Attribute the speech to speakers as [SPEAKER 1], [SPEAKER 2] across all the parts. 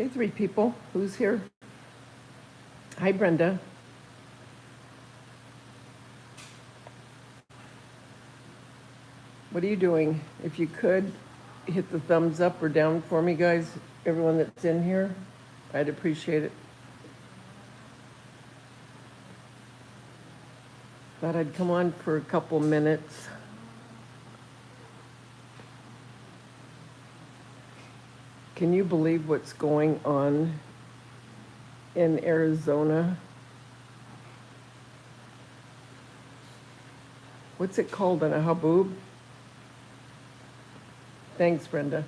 [SPEAKER 1] Hey, three people. Who's here? Hi, Brenda. What are you doing? If you could, hit the thumbs up or down for me, guys. Everyone that's in here, I'd appreciate it. Thought I'd come on for a couple minutes. Can you believe what's going on in Arizona? What's it called on a haboob? Thanks, Brenda.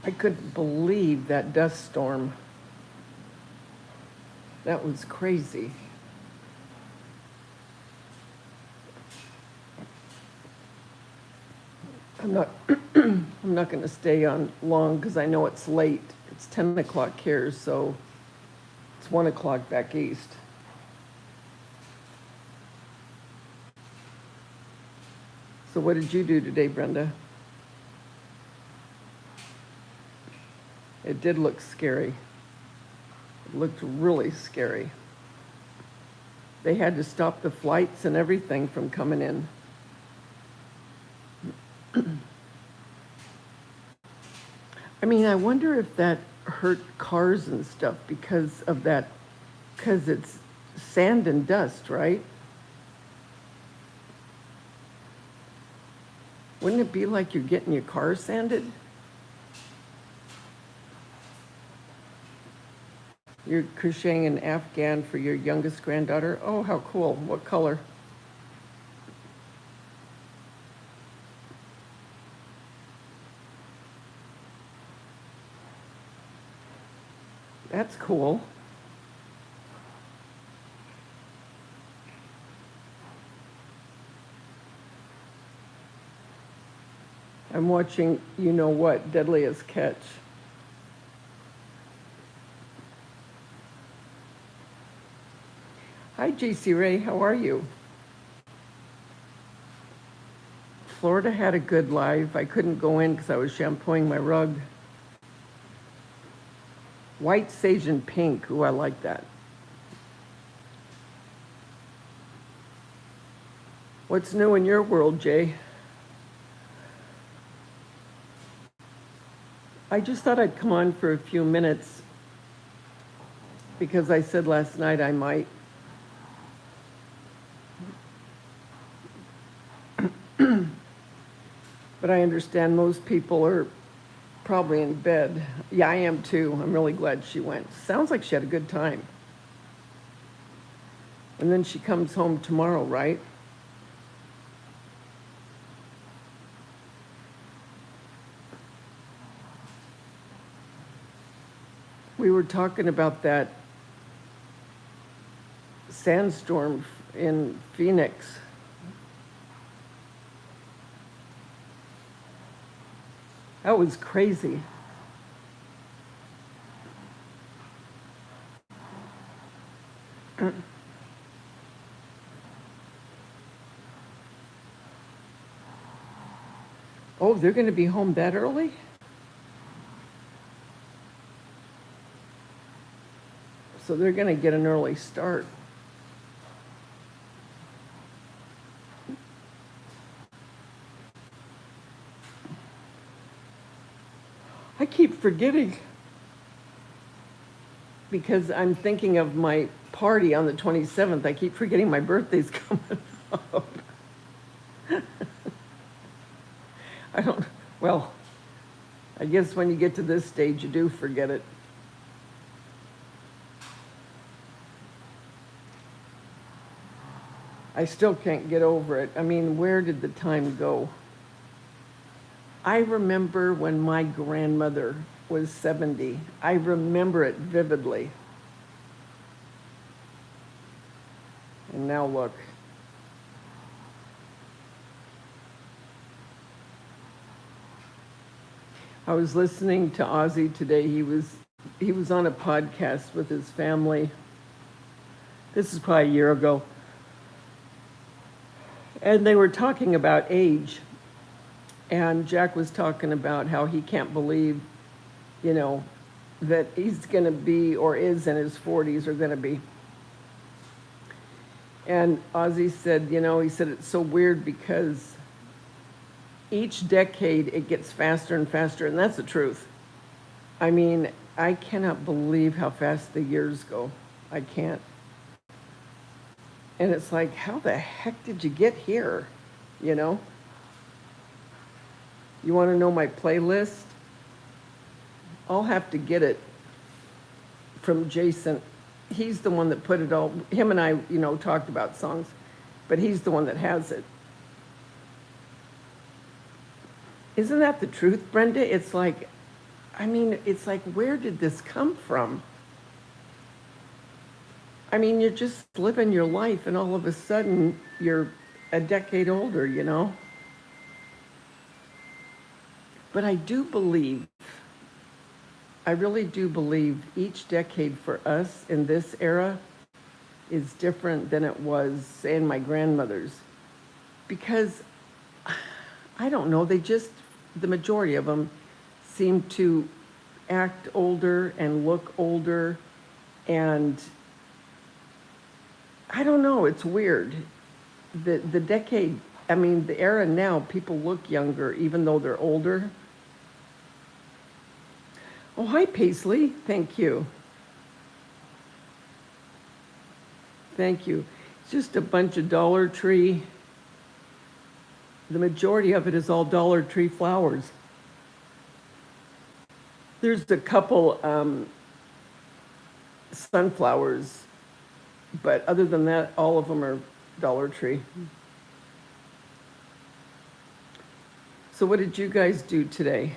[SPEAKER 1] I couldn't believe that dust storm. That was crazy. I'm not going to stay on long because I know it's late. It's 10 o'clock here, so it's 1 o'clock back east. So what did you do today, Brenda? It did look scary. It looked really scary. They had to stop the flights and everything from coming in. I mean, I wonder if that hurt cars and stuff because it's sand and dust, right? Wouldn't it be like you're getting your car sanded? You're crocheting an Afghan for your youngest granddaughter? Oh, how cool. What color? That's cool. I'm watching You Know What, Deadliest Catch. Hi, JC Ray, how are you? Florida had a good live. I couldn't go in because I was shampooing my rug. White, sage, and pink. Ooh, I like that. What's new in your world, Jay? I just thought I'd come on for a few minutes because I said last night I might. But I understand most people are probably in bed. Yeah, I am too. I'm really glad she went. Sounds like she had a good time. And then she comes home tomorrow, right? We were talking about that sandstorm in Phoenix. That was crazy. Oh, they're going to be home that early? So they're going to get an early start. I keep forgetting because I'm thinking of my party on the 27th. I keep forgetting my birthday's coming up. Well, I guess when you get to this stage, you do forget it. I still can't get over it. I mean, where did the time go? I remember when my grandmother was 70. I remember it vividly. And now look. I was listening to Ozzy today. He was on a podcast with his family. This is probably a year ago. And they were talking about age. And Jack was talking about how he can't believe, you know, that he's going to be or is in his 40s or going to be. And Ozzy said, he said it's so weird because each decade it gets faster and faster, and that's the truth. I mean, I cannot believe how fast the years go. I can't. And it's like, how the heck did you get here? You know? You want to know my playlist? I'll have to get it from Jason. He's the one that put it all, him and I, talked about songs, but he's the one that has it. Isn't that the truth, Brenda? It's like, where did this come from? I mean, you're just living your life and all of a sudden you're a decade older, But I do believe, I really do believe each decade for us in this era is different than it was, say, in my grandmother's. Because, I don't know, the majority of them seem to act older and look older, and I don't know, it's weird. The decade, the era now, people look younger even though they're older. Oh, hi, Paisley. Thank you. Thank you. It's just a bunch of Dollar Tree. The majority of it is all Dollar Tree flowers. There's a couple sunflowers, but other than that, all of them are Dollar Tree. So what did you guys do today?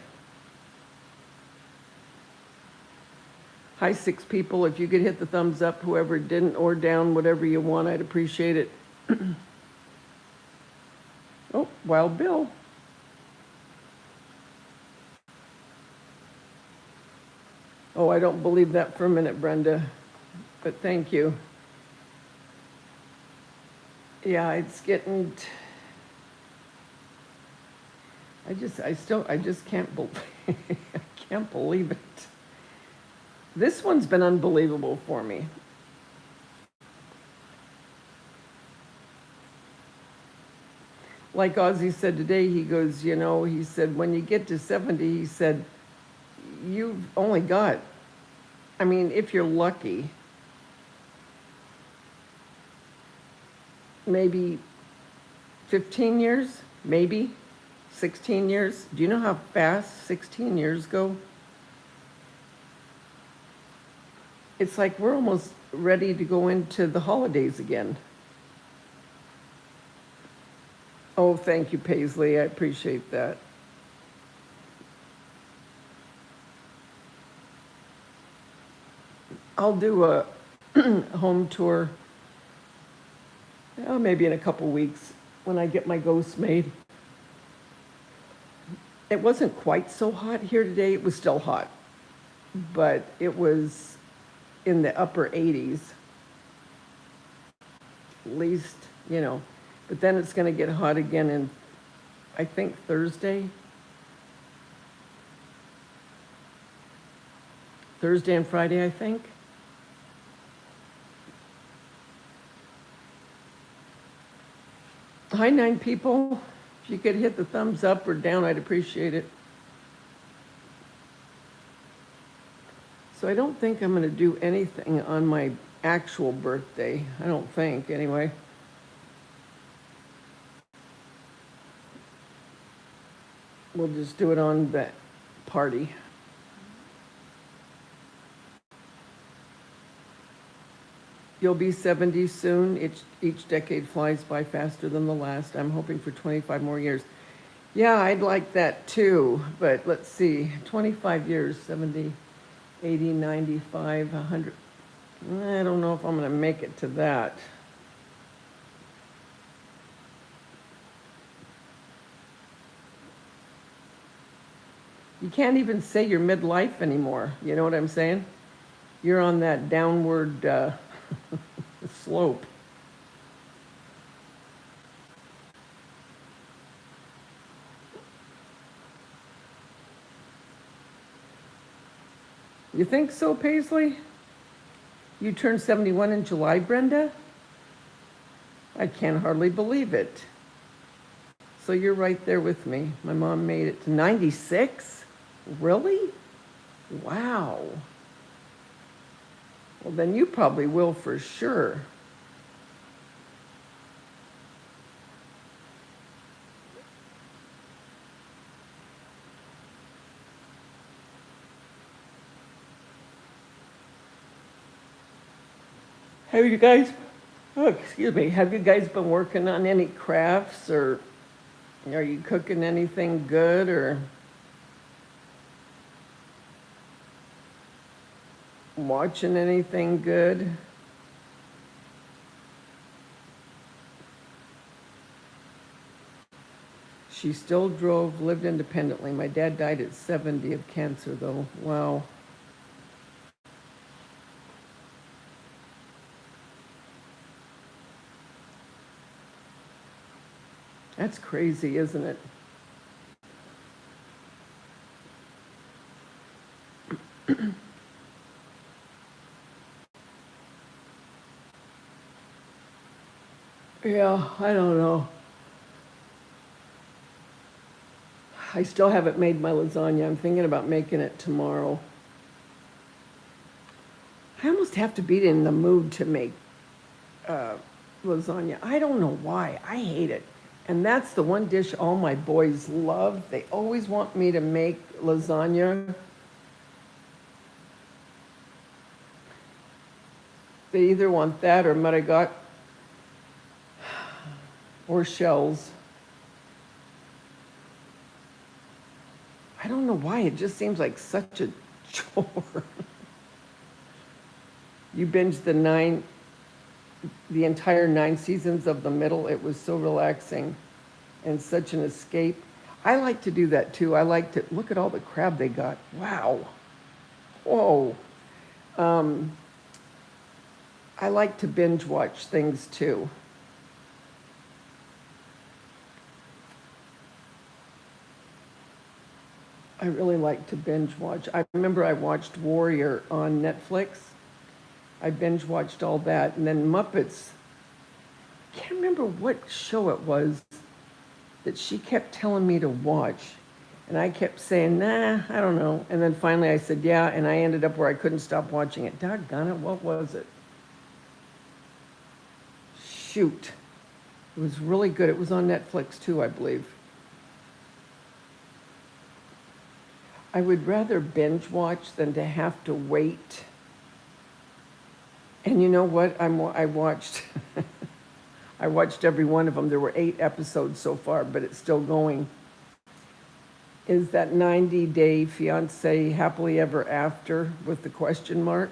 [SPEAKER 1] Hi, 6 people. If you could hit the thumbs up, whoever didn't, or down, whatever you want, I'd appreciate it. Oh, Wild Bill. Oh, I don't believe that for a minute, Brenda, but thank you. Yeah, it's getting, I just can't believe, I can't believe it. This one's been unbelievable for me. Like Ozzy said today, he goes, he said, when you get to 70, he said, you've only got, if you're lucky, maybe 15 years, maybe 16 years. Do you know how fast 16 years go? It's like we're almost ready to go into the holidays again. Oh, thank you, Paisley. I appreciate that. I'll do a home tour, maybe in a couple weeks when I get my ghost made. It wasn't quite so hot here today. It was still hot, but it was in the upper 80s, at least, but then it's going to get hot again in, I think, Thursday and Friday, I think. Hi, 9 people. If you could hit the thumbs up or down, I'd appreciate it. So I don't think I'm going to do anything on my actual birthday. I don't think, anyway. We'll just do it on that party. You'll be 70 soon. Each decade flies by faster than the last. I'm hoping for 25 more years. Yeah, I'd like that too, but let's see. 25 years, 70, 80, 95, 100. I don't know if I'm going to make it to that. You can't even say you're midlife anymore. You know what I'm saying? You're on that downward slope. You think so, Paisley? You turned 71 in July, Brenda? I can hardly believe it. So you're right there with me. My mom made it to 96? Really? Wow. Well, then you probably will for sure. Have you guys, oh, excuse me, have you guys been working on any crafts, or are you cooking anything good, or watching anything good? She still drove, lived independently. My dad died at 70 of cancer, though. Wow. That's crazy, isn't it? Yeah, I don't know. I still haven't made my lasagna. I'm thinking about making it tomorrow. I almost have to be in the mood to make lasagna. I don't know why. I hate it. And that's the one dish all my boys love. They always want me to make lasagna. They either want that or marigot or shells. I don't know why. It just seems like such a chore. You binged the entire 9 seasons of The Middle. It was so relaxing and such an escape. I like to do that too. I like to look at all the crab they got. Wow. Whoa. I like to binge watch things too. I really like to binge watch. I remember I watched Warrior on Netflix. I binge watched all that. And then Muppets, I can't remember what show it was that she kept telling me to watch. And I kept saying, nah, I don't know. And then finally I said, yeah, and I ended up where I couldn't stop watching it. Doggone it, what was it? Shoot. It was really good. It was on Netflix too, I believe. I would rather binge watch than to have to wait. And you know what? I watched I watched every one of them. There were 8 episodes so far, but it's still going. Is that 90-Day Fiancé Happily Ever After with the question mark?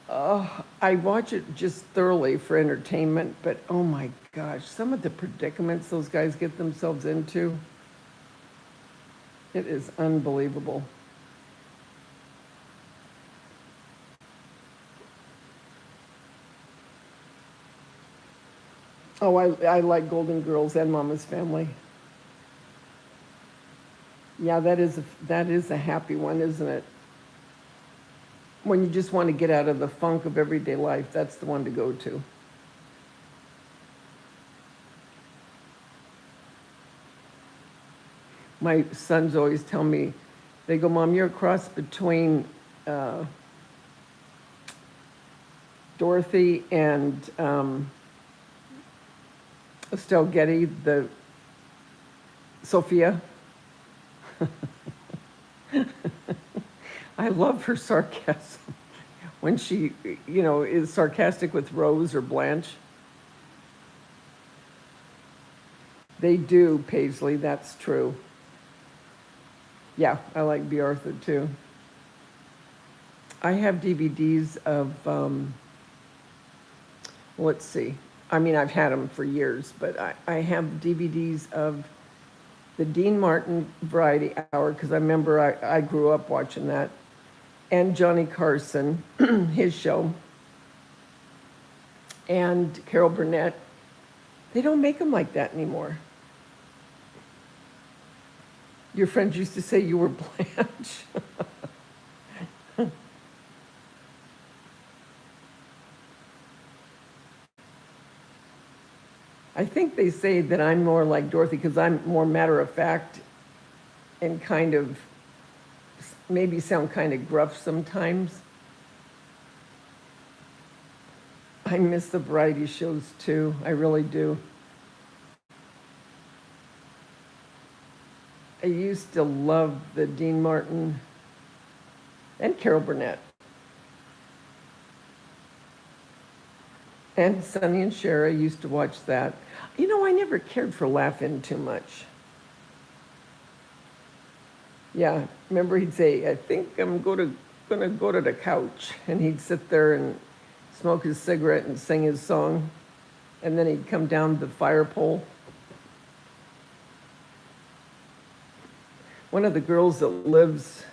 [SPEAKER 1] I watch it just thoroughly for entertainment, but oh my gosh, some of the predicaments those guys get themselves into, it is unbelievable. Oh, I like Golden Girls and Mama's Family. Yeah, that is a happy one, isn't it? When you just want to get out of the funk of everyday life, that's the one to go to. My sons always tell me, they go, Mom, you're a cross between Dorothy and Estelle Getty, the Sophia. I love her sarcasm when she, is sarcastic with Rose or Blanche. They do, Paisley, that's true. Yeah, I like B. Arthur too. I have DVDs of, let's see. I mean, I've had them for years, but I have DVDs of the Dean Martin Variety Hour, because I remember I grew up watching that, and Johnny Carson, his show, and Carol Burnett. They don't make them like that anymore. Your friends used to say you were Blanche. I think they say that I'm more like Dorothy because I'm more matter of fact and kind of maybe sound kind of gruff sometimes. I miss the variety shows too. I really do. I used to love the Dean Martin and Carol Burnett and Sonny and Cher. I used to watch that. You know, I never cared for Laugh-In too much. Yeah, remember he'd say, I think I'm gonna go to the couch. And he'd sit there and smoke his cigarette and sing his song. And then he'd come down the fire pole. One of the girls that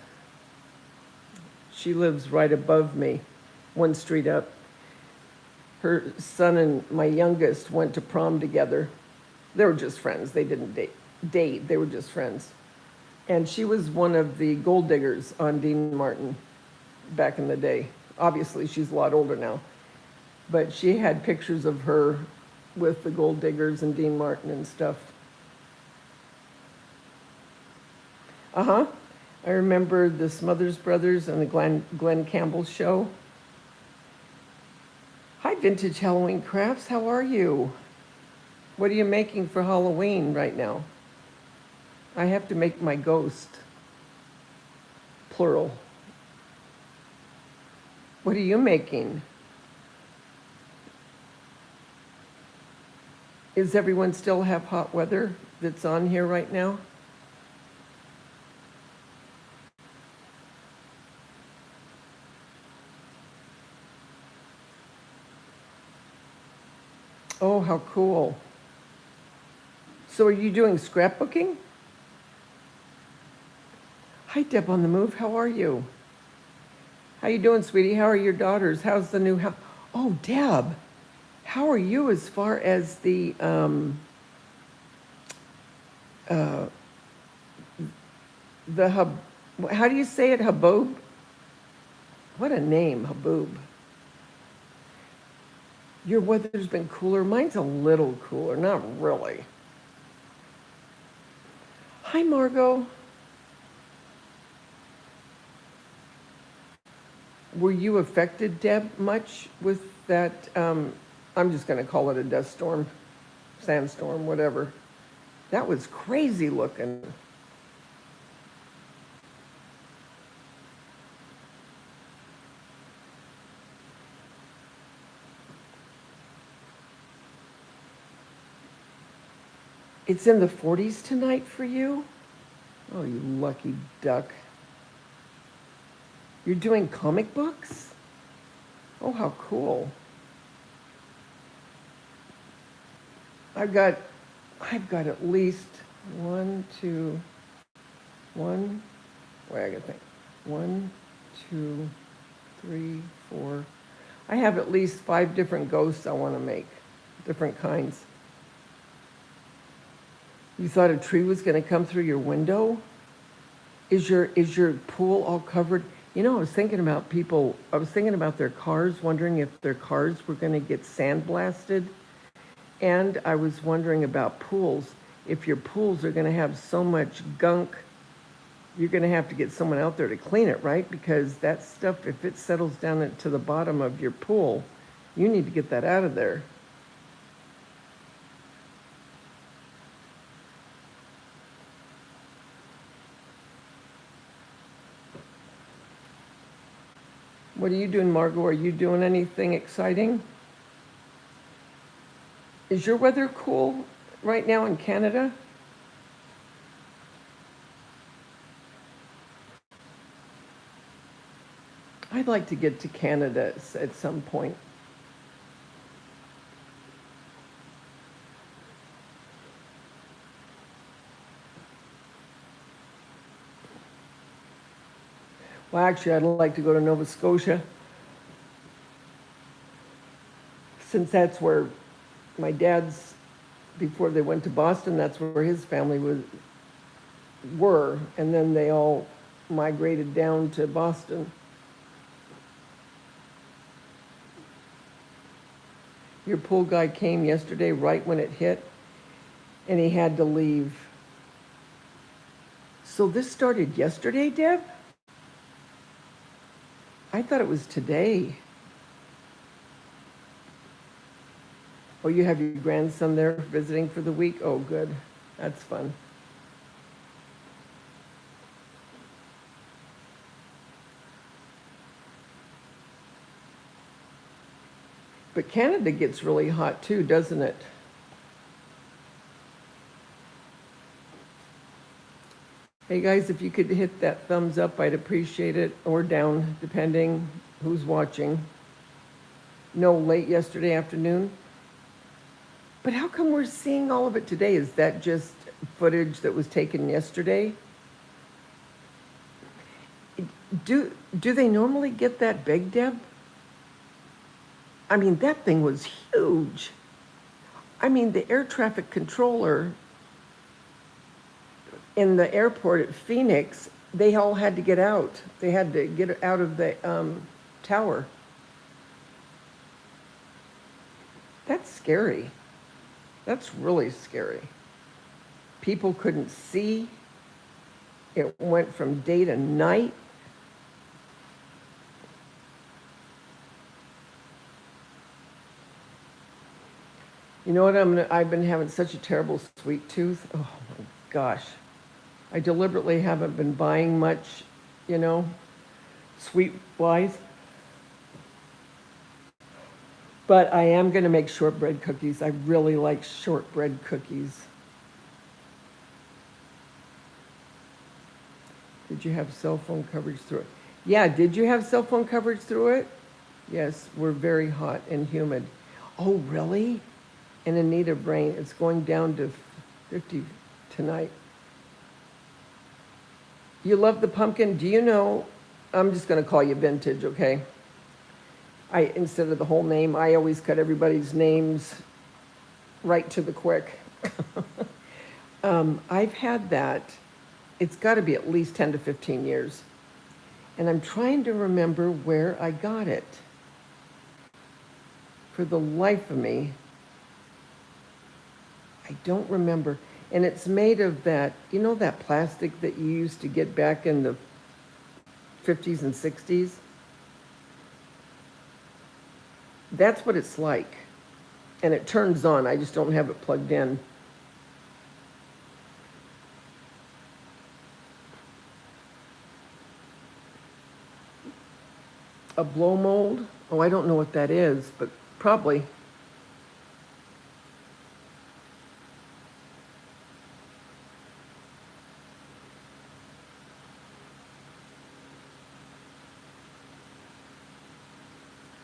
[SPEAKER 1] she lives right above me, one street up. Her son and my youngest went to prom together. They were just friends. They didn't date. They were just friends. And she was one of the gold diggers on Dean Martin back in the day. Obviously, she's a lot older now. But she had pictures of her with the gold diggers and Dean Martin and stuff. Uh-huh. I remember the Smothers Brothers and the Glenn Campbell show. Hi, Vintage Halloween Crafts. How are you? What are you making for Halloween right now? I have to make my ghost. Plural. What are you making? Is everyone still have hot weather that's on here right now? Oh, how cool. So are you doing scrapbooking? Hi, Deb on the Move. How are you? How you doing, sweetie? How are your daughters? How's the new house? Oh, Deb, how are you as far as the hub? How do you say it? Haboob? What a name, Haboob. Your weather's been cooler. Mine's a little cooler, not really. Hi, Margot. Were you affected, Deb, much with that? I'm just going to call it a dust storm, sandstorm, whatever. That was crazy looking. It's in the 40s tonight for you? Oh, you lucky duck. You're doing comic books? Oh, how cool. I've got at least one, wait, I gotta think. 1, 2, 3, 4. I have at least 5 different ghosts I want to make, different kinds. You thought a tree was going to come through your window? Is your pool all covered? You know, I was thinking about their cars, wondering if their cars were going to get sandblasted. And I was wondering about pools. If your pools are going to have so much gunk, you're going to have to get someone out there to clean it, right? Because that stuff, if it settles down into the bottom of your pool, you need to get that out of there. What are you doing, Margot? Are you doing anything exciting? Is your weather cool right now in Canada? I'd like to get to Canada at some point. Well, actually, I'd like to go to Nova Scotia, since that's where my dad's, before they went to Boston, that's where his family were, and then they all migrated down to Boston. Your pool guy came yesterday right when it hit, and he had to leave. So this started yesterday, Deb? I thought it was today. Oh, you have your grandson there visiting for the week? Oh, good. That's fun. But Canada gets really hot too, doesn't it? Hey guys, if you could hit that thumbs up, I'd appreciate it, or down, depending who's watching. No, late yesterday afternoon. But how come we're seeing all of it today? Is that just footage that was taken yesterday? Do they normally get that big, Deb? I mean, that thing was huge. I mean, the air traffic controller in the airport at Phoenix, they all had to get out. They had to get out of the tower. That's scary. That's really scary. People couldn't see. It went from day to night. You know what? I've been having such a terrible sweet tooth. Oh my gosh. I deliberately haven't been buying much, sweet wise. But I am going to make shortbread cookies. I really like shortbread cookies. Did you have cell phone coverage through it? Yeah, did you have cell phone coverage through it? Yes, we're very hot and humid. Oh, really? And in need of rain. It's going down to 50 tonight. You love the pumpkin? Do you know, I'm just going to call you Vintage, okay? Instead of the whole name, I always cut everybody's names right to the quick. I've had that. It's got to be at least 10 to 15 years. And I'm trying to remember where I got it. For the life of me, I don't remember. And it's made of that, that plastic that you used to get back in the 50s and 60s? That's what it's like. And it turns on. I just don't have it plugged in. A blow mold? Oh, I don't know what that is, but probably.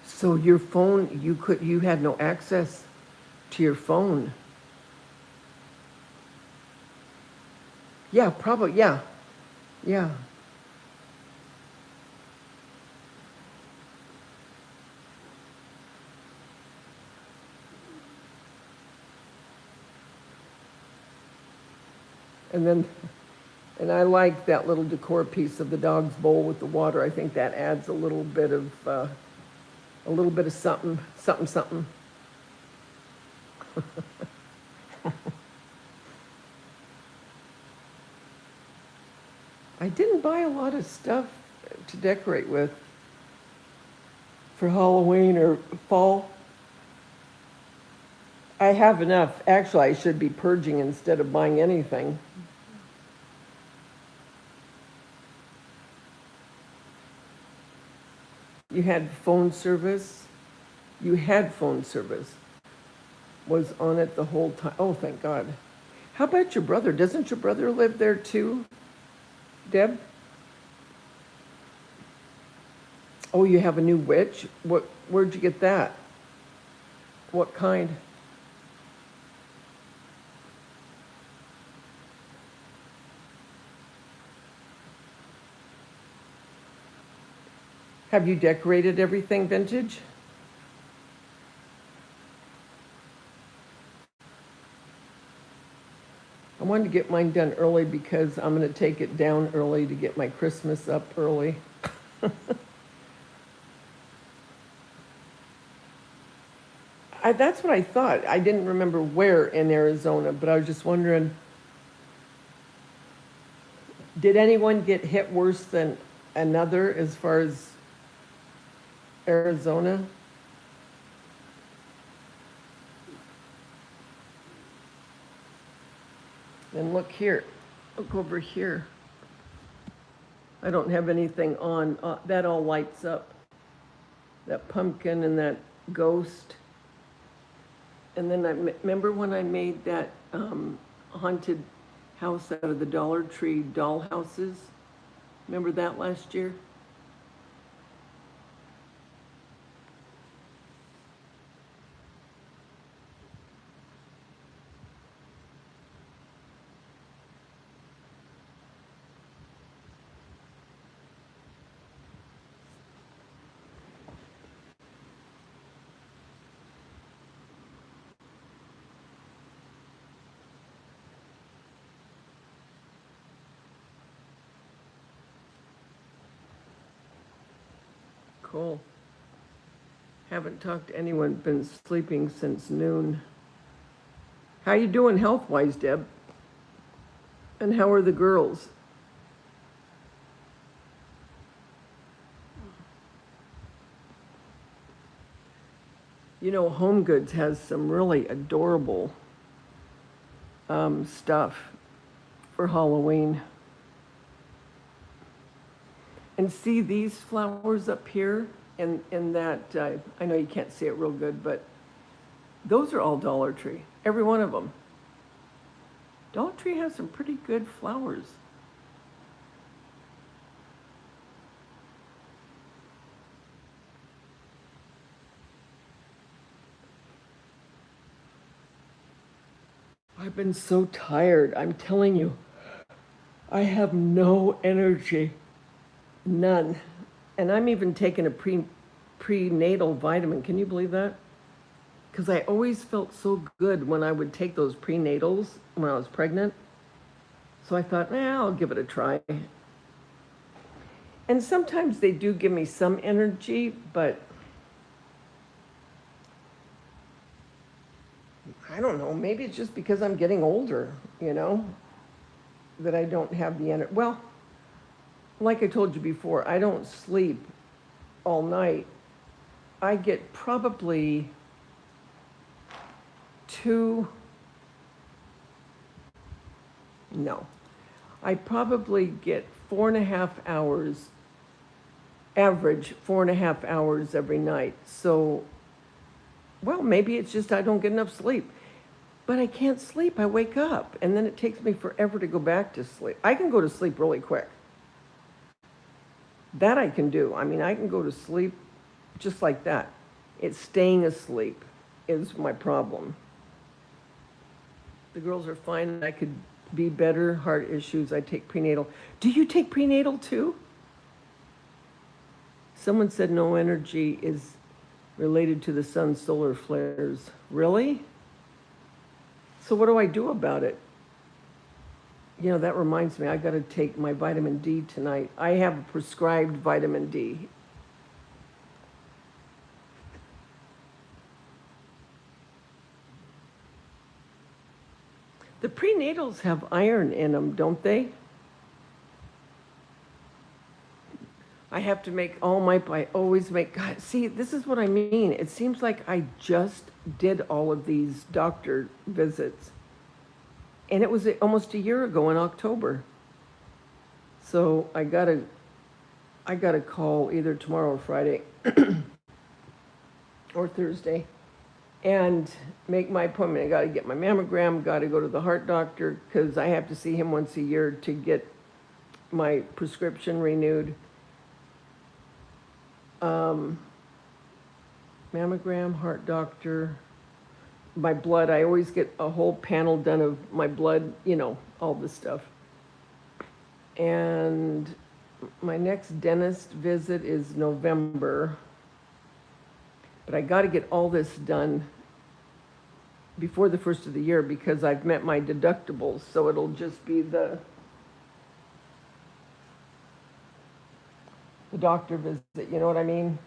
[SPEAKER 1] So your phone, you had no access to your phone. Yeah, probably, yeah. Yeah. And I like that little decor piece of the dog's bowl with the water. I think that adds a little bit of something, something, something. I didn't buy a lot of stuff to decorate with for Halloween or fall. I have enough. Actually, I should be purging instead of buying anything. You had phone service. You had phone service. Was on it the whole time. Oh, thank God. How about your brother? Doesn't your brother live there too, Deb? Oh, you have a new witch? Where'd you get that? What kind? Have you decorated everything, Vintage? I wanted to get mine done early because I'm going to take it down early to get my Christmas up early. That's what I thought. I didn't remember where in Arizona, but I was just wondering, did anyone get hit worse than another as far as Arizona? And look here, look over here. I don't have anything on. That all lights up. That pumpkin and that ghost. And then remember when I made that haunted house out of the Dollar Tree doll houses? Remember that last year? Cool. Haven't talked to anyone, been sleeping since noon. How you doing health-wise, Deb? And how are the girls? You know, Home Goods has some really adorable stuff for Halloween. And see these flowers up here in that, I know you can't see it real good, but those are all Dollar Tree, every one of them. Dollar Tree has some pretty good flowers. I've been so tired, I'm telling you. I have no energy, none. And I'm even taking a prenatal vitamin. Can you believe that? Because I always felt so good when I would take those prenatals when I was pregnant. So I thought, I'll give it a try. And sometimes they do give me some energy, but I don't know, maybe it's just because I'm getting older, that I don't have the energy. Well, like I told you before, I don't sleep all night. I get probably I probably get 4.5 hours, average 4.5 hours every night. So, well, maybe it's just I don't get enough sleep. But I can't sleep. I wake up, and then it takes me forever to go back to sleep. I can go to sleep really quick. That I can do. I mean, I can go to sleep just like that. It's staying asleep is my problem. The girls are fine. I could be better. Heart issues. I take prenatal. Do you take prenatal too? Someone said no energy is related to the sun's solar flares. Really? So what do I do about it? That reminds me, I got to take my vitamin D tonight. I have prescribed vitamin D. The prenatals have iron in them, don't they? I have to make I always make, God, see, this is what I mean. It seems like I just did all of these doctor visits. And it was almost a year ago in October. So I gotta call either tomorrow or Friday or Thursday and make my appointment. I gotta get my mammogram, gotta go to the heart doctor because I have to see him once a year to get my prescription renewed. Mammogram, heart doctor, my blood. I always get a whole panel done of my blood, all this stuff. And my next dentist visit is November. But I got to get all this done before the first of the year because I've met my deductibles. So it'll just be the doctor visit, you know what I mean?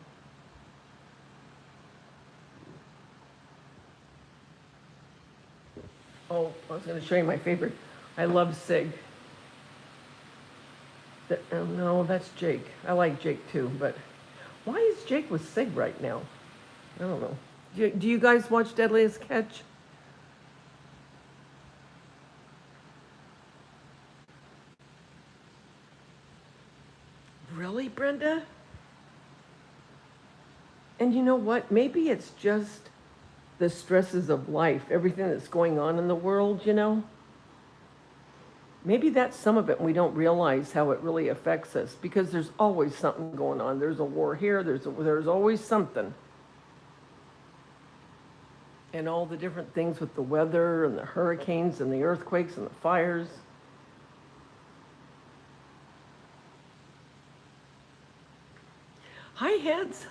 [SPEAKER 1] Oh, I was going to show you my favorite. I love Sig. Oh, no, that's Jake. I like Jake too, but why is Jake with Sig right now? I don't know. Do you guys watch Deadliest Catch? Really, Brenda? And you know what? Maybe it's just the stresses of life, everything that's going on in the world, you know? Maybe that's some of it, and we don't realize how it really affects us, because there's always something going on. There's a war here, there's always something. And all the different things with the weather and the hurricanes and the earthquakes and the fires. Hi, Heads.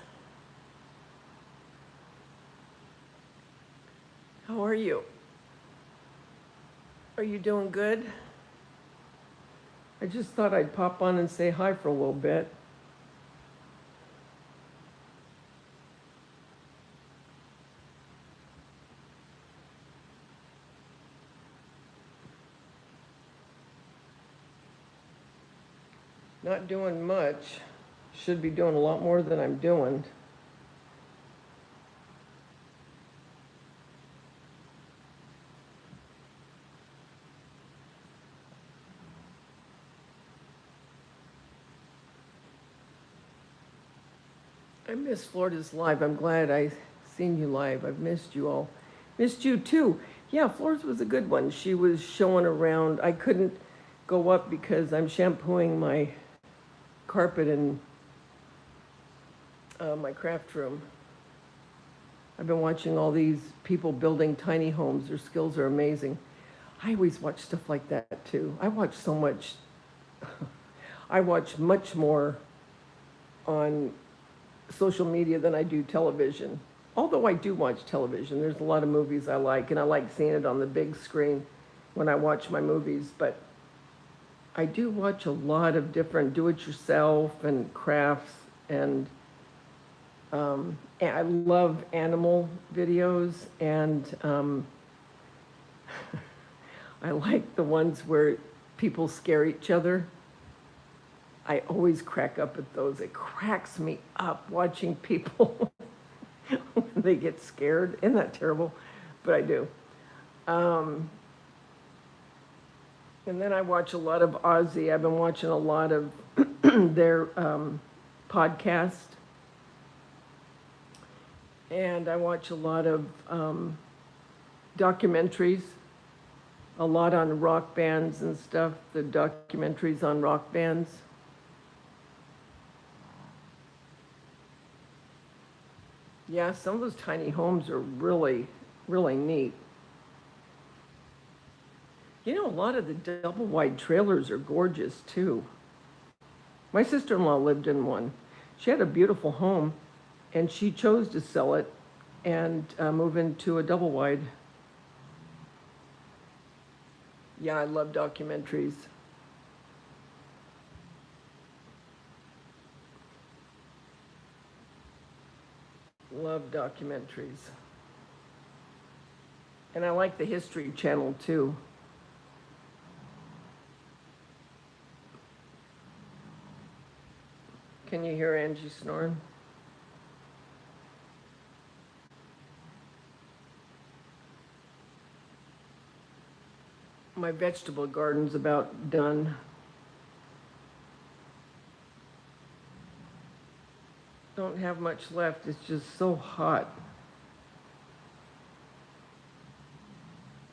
[SPEAKER 1] How are you? Are you doing good? I just thought I'd pop on and say hi for a little bit. Not doing much. Should be doing a lot more than I'm doing. I miss Florida's live. I'm glad I seen you live. I've missed you all. Missed you too. Yeah, Florida's was a good one. She was showing around. I couldn't go up because I'm shampooing my carpet in my craft room. I've been watching all these people building tiny homes. Their skills are amazing. I always watch stuff like that too. I watch so much. I watch much more on social media than I do television. Although I do watch television. There's a lot of movies I like, and I like seeing it on the big screen when I watch my movies. But I do watch a lot of different do-it-yourself and crafts, and I love animal videos, and I like the ones where people scare each other. I always crack up at those. It cracks me up watching people when they get scared. Isn't that terrible? But I do. And then I watch a lot of Ozzy. I've been watching a lot of their podcast. And I watch a lot of documentaries, a lot on rock bands and stuff, the documentaries on rock bands. Yeah, some of those tiny homes are really, really neat. You know, a lot of the double wide trailers are gorgeous too. My sister-in-law lived in one. She had a beautiful home, and she chose to sell it and move into a double wide. Yeah, I love documentaries. Love documentaries. And I like the History Channel too. Can you hear Angie snoring? My vegetable garden's about done. Don't have much left. It's just so hot.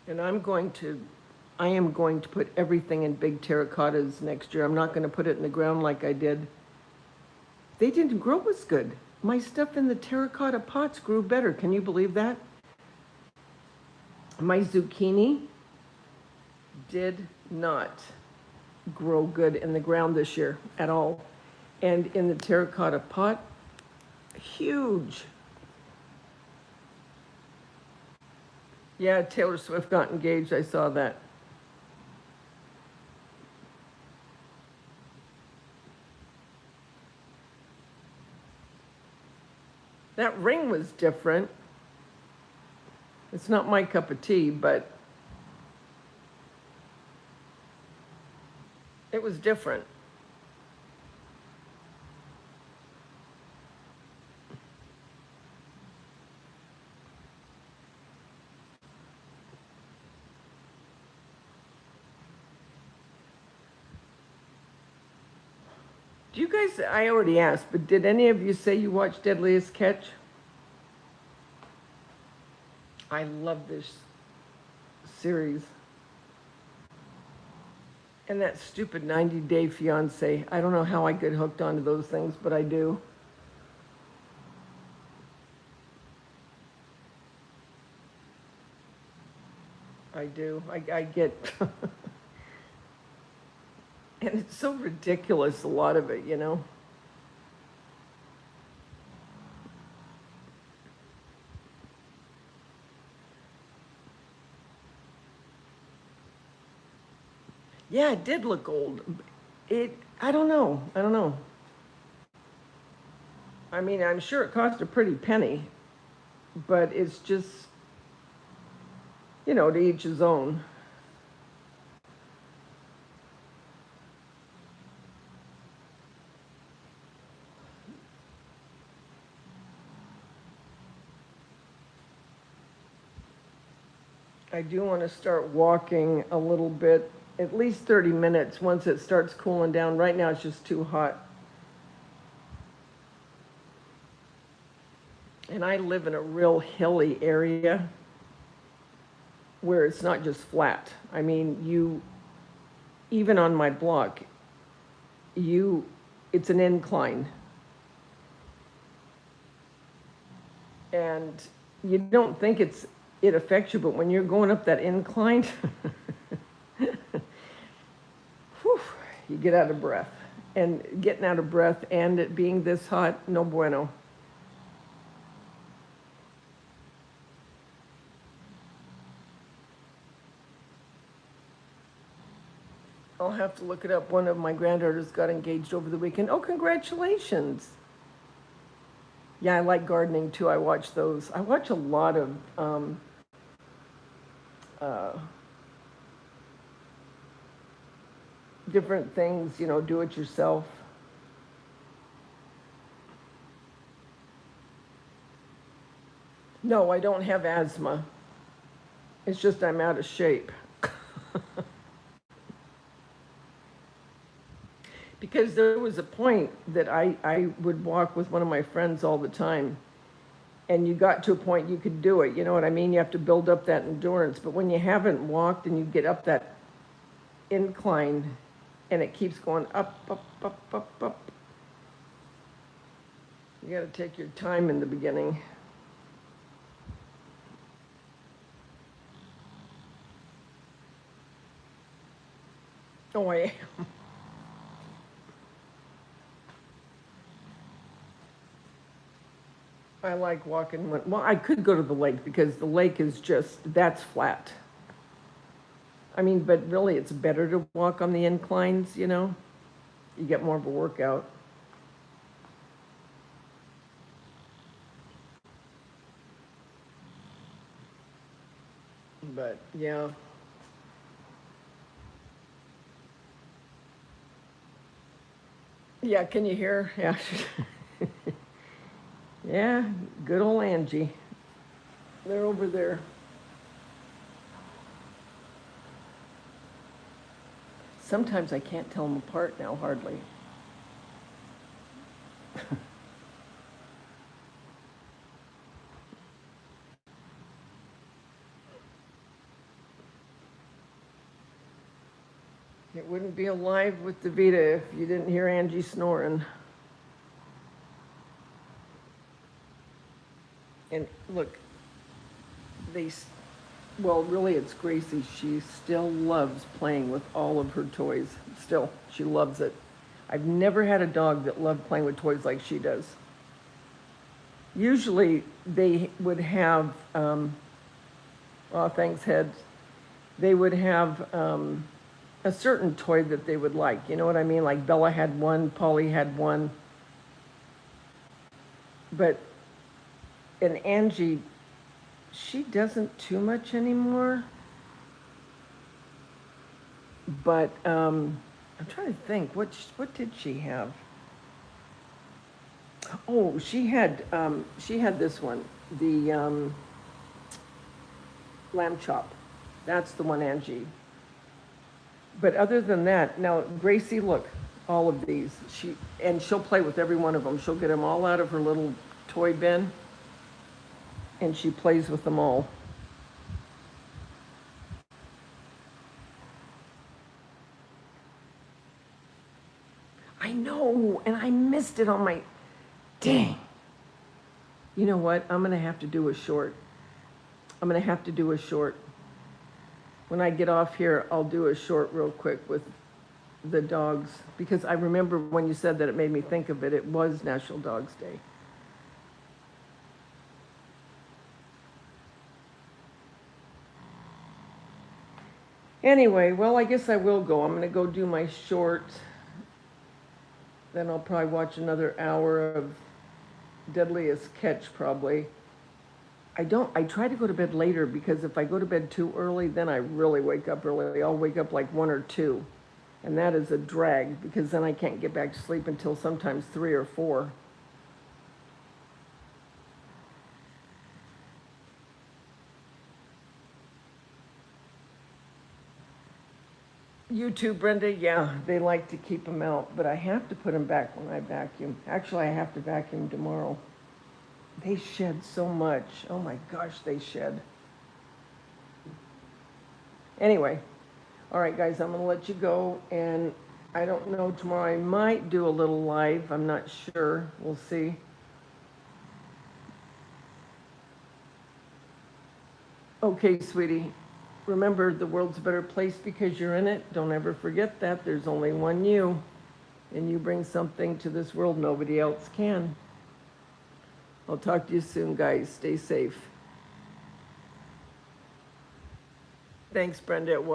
[SPEAKER 1] And I am going to put everything in big terracottas next year. I'm not going to put it in the ground like I did. They didn't grow as good. My stuff in the terracotta pots grew better. Can you believe that? My zucchini did not grow good in the ground this year at all. And in the terracotta pot, huge. Yeah, Taylor Swift got engaged. I saw that. That ring was different. It's not my cup of tea, but was different. Do you guys, I already asked, but did any of you say you watched Deadliest Catch? I love this series. And that stupid 90 Day Fiance. I don't know how I get hooked onto those things, but I do. I do. I get. And it's so ridiculous, a lot of it, you know? Yeah, it did look old. I don't know. I don't know. I mean, I'm sure it cost a pretty penny, but it's just, to each his own. I do want to start walking a little bit, at least 30 minutes once it starts cooling down. Right now it's just too hot. And I live in a real hilly area where it's not just flat. I mean, even on my block, it's an incline. And you don't think it affects you, but when you're going up that incline, whew, you get out of breath. And getting out of breath and it being this hot, no bueno. I'll have to look it up. One of my granddaughters got engaged over the weekend. Oh, congratulations. Yeah, I like gardening too. I watch those. I watch a lot of different things, do it yourself. No, I don't have asthma. It's just I'm out of shape. Because there was a point that I would walk with one of my friends all the time, and you got to a point you could do it, you know what I mean? You have to build up that endurance, but when you haven't walked and you get up that incline, and it keeps going up, up, up, up, up, you got to take your time in the beginning. Oh, I am. I like walking well, I could go to the lake because the lake is that's flat. I mean, but really it's better to walk on the inclines, You get more of a workout. But yeah. Yeah, can you hear? Yeah. Yeah, good old Angie. They're over there. Sometimes I can't tell them apart now, hardly. It wouldn't be alive with Daveda if you didn't hear Angie snoring. And look, well, really it's Gracie. She still loves playing with all of her toys. Still, she loves it. I've never had a dog that loved playing with toys like she does. Usually they would have, oh, thanks, heads. They would have a certain toy that they would like. You know what I mean? Like Bella had one, Polly had one. And Angie, she doesn't too much anymore. But I'm trying to think, what did she have? Oh, she had this one, the lamb chop. That's the one, Angie. But other than that, now Gracie, look, all of these. And she'll play with every one of them. She'll get them all out of her little toy bin, and she plays with them all. I know, and I missed it on my, dang. You know what? I'm gonna have to do a short. I'm gonna have to do a short. When I get off here, I'll do a short real quick with the dogs, because I remember when you said that, it made me think of it. It was National Dogs Day. Anyway, well, I guess I will go. I'm gonna go do my short. Then I'll probably watch another hour of Deadliest Catch probably. I try to go to bed later, because if I go to bed too early, then I really wake up early. I'll wake up like 1 or 2. And that is a drag, because then I can't get back to sleep until sometimes 3 or 4. You too, Brenda? Yeah, they like to keep them out, but I have to put them back when I vacuum. Actually, I have to vacuum tomorrow. They shed so much. Oh my gosh, they shed. Anyway, all right, guys, I'm going to let you go. And I don't know, tomorrow I might do a little live. I'm not sure. We'll see. Okay, sweetie. Remember, the world's a better place because you're in it. Don't ever forget that. There's only one you. And you bring something to this world nobody else can. I'll talk to you soon, guys. Stay safe. Thanks, Brenda. It was.